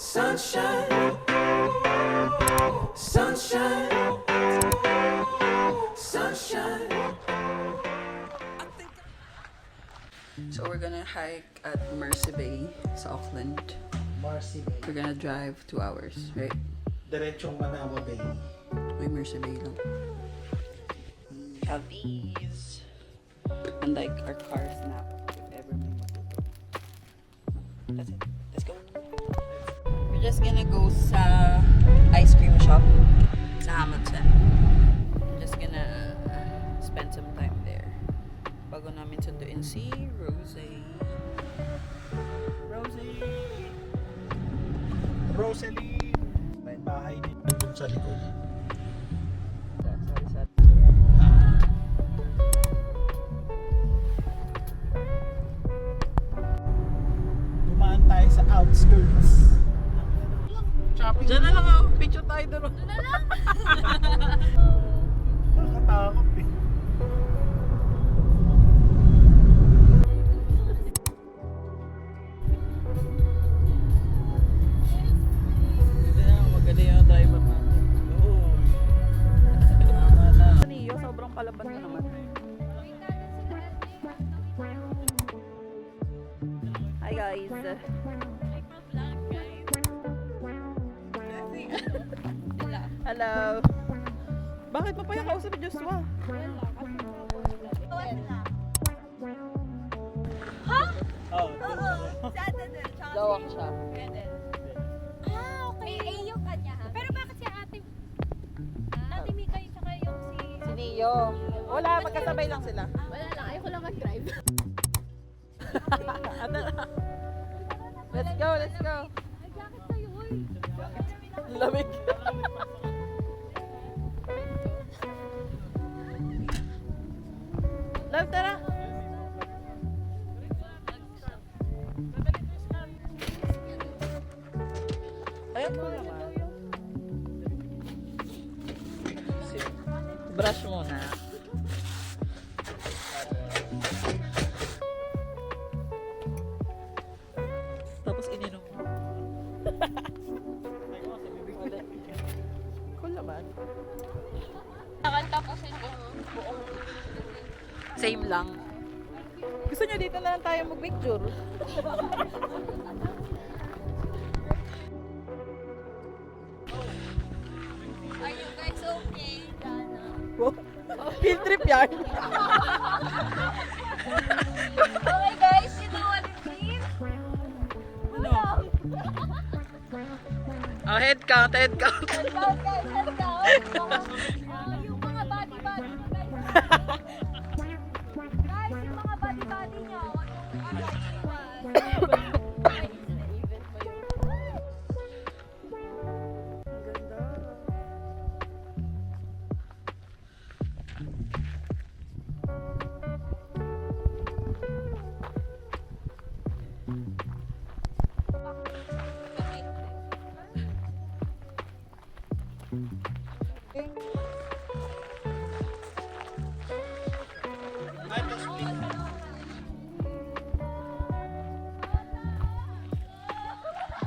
Sunshine, sunshine, sunshine. So we're gonna hike at Mercy Bay sa Auckland. Marcy Bay. We're gonna drive 2 hours, right? Diretsong Manawa Bay. May Mercy Bay lang. We have these. And like our car snap if ever may matuto. That's it. Let's go. We're just gonna go sa ice cream shop sa Hamilton. We're just gonna spend some time there. Bago namin sunduin si Rosie. Rosalie! May bahay din dun sa likod. Dumaan tayo sa outskirts. Shopping. Diyan na lang ako. Picture tayo doon. Doon na lang. Nakakatakot eh. Hindi na, magaling yung driver natin. Oo. Tama na. Niyo, sobrang palaban ko naman. Hi guys. Hello. Bakit mo pa yung kausap ni Joshua? Oh, Gawak siya. Ah, okay. Eh, yung kanya ha. Pero bakit si ate? Ate Mika yung saka yung si... Si Neo. Wala, magkasabay lang sila. Wala lang. Ayoko lang mag-drive. Let's go, let's go. Ay, jacket kayo, uy. Lamig. Love, tara. Ayun mo naman. Brush muna. Tapos ininom mo. Cool naman. Tapusin ko buong... Same lang. Gusto nyo dito na lang tayo mag-picture? Are you guys okay? Dana? Field trip yan. Okay guys, you know what it means? Wala. Oh, head count, head count. Let's go guys, let's go. Yung mga body-body nyo guys. Guys, yung mga body-body nyo. Huwag yung iwan.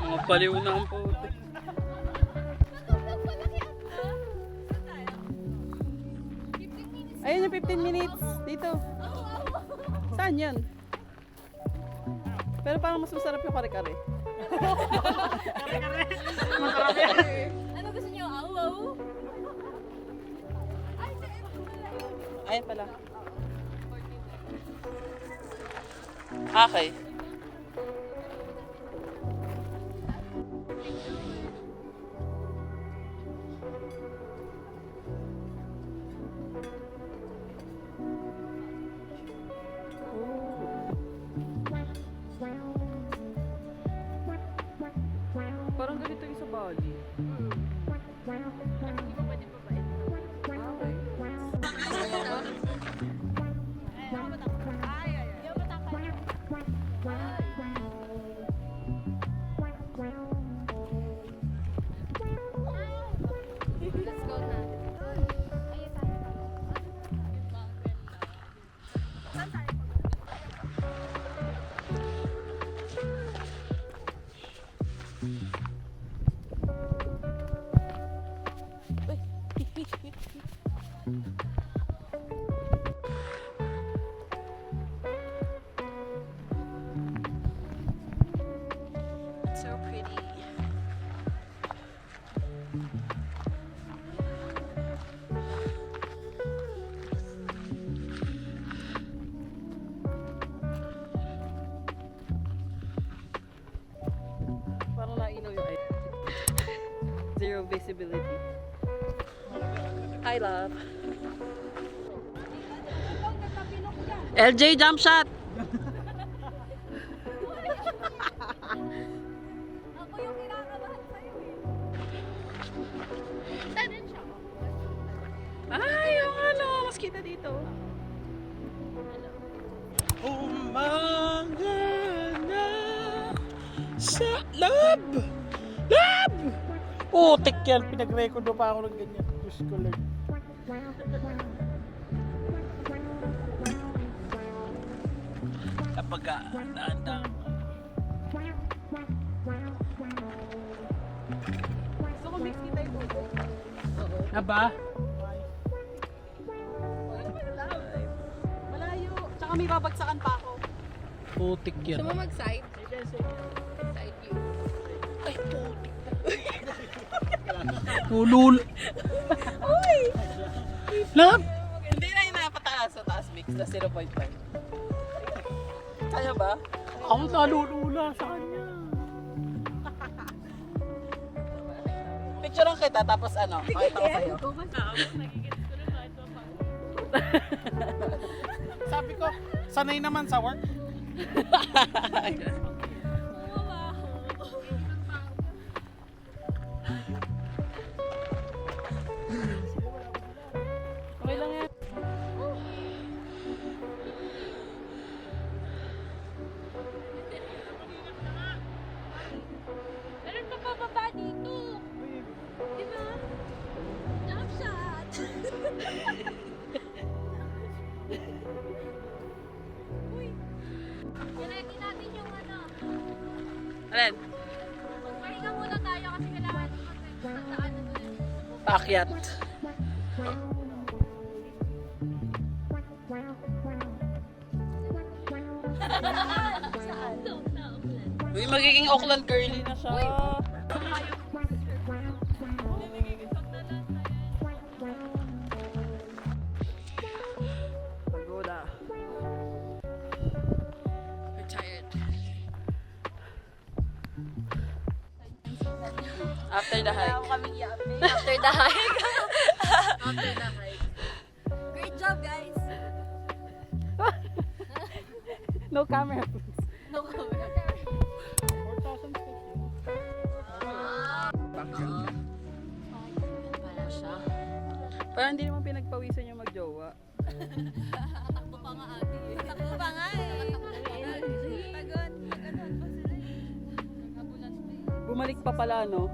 Mga baliw na ang puto. Ayun yung 15 minutes. Dito. Saan yan? Pero parang mas masarap yung kare-kare. Ano gusto nyo? Aw-aw? Ay, Ayun pala. Okay. Parang ganito yung sa Bali. let's go na. Ayun tayo. So pretty. Parang nainaw yung zero visibility. Hi, love. Ikaw nagkapilok ka. LJ jump shot. Ako yung kinakabahan sa'yo eh. Tanan siya. Ay, yung ano, mas kita dito. Umaga na sa lab! Lab! Putik yan. Pinag-record mo pa ako ng ganyan. Diyos ko lang. Kapag daan-daan. Gusto ko mix kita yung photo. Na ba? Malayo. Tsaka may babagsakan pa ako. Putik yan. Gusto mo mag-side? Side view. Ay, putik. Ulul. Uy! Lab! Hindi na yung napataas sa taas mix na 0.5. Kaya ba? Ako nalulula sa kanya. Picturean kita tapos ano, pakita ko sa'yo. Sabi ko, sanay naman sa work. Okay lang yan. Meron pa bababa dito. Di ba? Jump shot. Uy. Ready natin yung ano. Alin? Magpahinga muna tayo kasi kailangan magtandaan na doon. Paakyat. Saan? Uy, magiging Auckland curly na siya. Pagoda. We're tired. After the hike. After the hike. After the hike. Great job, guys. No camera, please. No comment. 4,000 steps yun. Pala siya. Parang hindi naman pinagpawisan yung magjowa. Takbo pa nga ate. Takbo pa nga eh. Tagon. Taganon pa sila eh. Naghabulan pa eh. Bumalik pa pala, no?